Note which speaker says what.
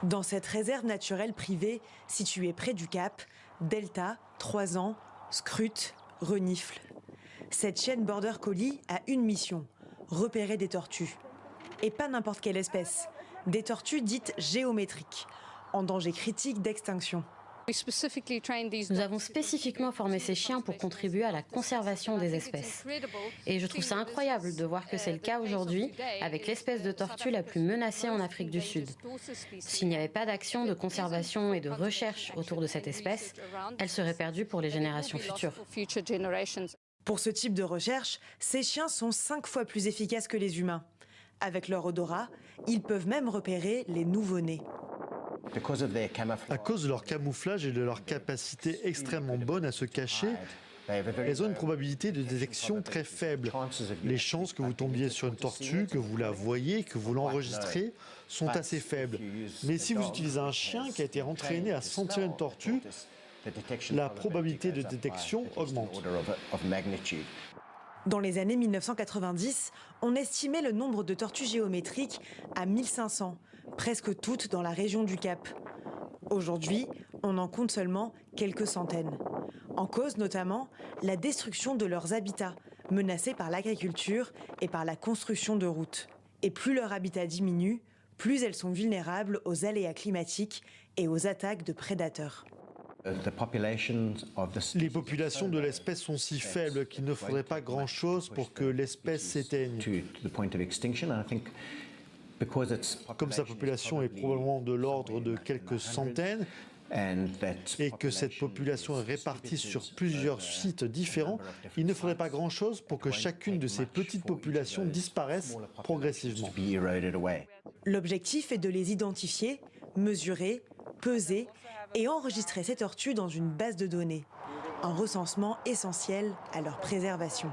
Speaker 1: Dans cette réserve naturelle privée, située près du Cap, Delta, 3 ans, scrute, renifle. Cette chienne Border Collie a une mission, repérer des tortues. Et pas n'importe quelle espèce, des tortues dites géométriques, en danger critique d'extinction.
Speaker 2: Nous avons spécifiquement formé ces chiens pour contribuer à la conservation des espèces. Et je trouve ça incroyable de voir que c'est le cas aujourd'hui avec l'espèce de tortue la plus menacée en Afrique du Sud. S'il n'y avait pas d'action de conservation et de recherche autour de cette espèce, elle serait perdue pour les générations futures.
Speaker 1: Pour ce type de recherche, ces chiens sont 5 fois plus efficaces que les humains. Avec leur odorat, ils peuvent même repérer les nouveau-nés.
Speaker 3: À cause de leur camouflage et de leur capacité extrêmement bonne à se cacher, elles ont une probabilité de détection très faible. Les chances que vous tombiez sur une tortue, que vous la voyez, que vous l'enregistrez, sont assez faibles. Mais si vous utilisez un chien qui a été entraîné à sentir une tortue, la probabilité de détection augmente.
Speaker 1: Dans les années 1990, on estimait le nombre de tortues géométriques à 1500, presque toutes dans la région du Cap. Aujourd'hui, on en compte seulement quelques centaines. En cause notamment la destruction de leurs habitats, menacés par l'agriculture et par la construction de routes. Et plus leur habitat diminue, plus elles sont vulnérables aux aléas climatiques et aux attaques de prédateurs.
Speaker 3: Les populations de l'espèce sont si faibles qu'il ne faudrait pas grand-chose pour que l'espèce s'éteigne. Comme sa population est probablement de l'ordre de quelques centaines, et que cette population est répartie sur plusieurs sites différents, il ne faudrait pas grand-chose pour que chacune de ces petites populations disparaisse progressivement.
Speaker 1: L'objectif est de les identifier, mesurer, peser et enregistrer ces tortues dans une base de données. Un recensement essentiel à leur préservation.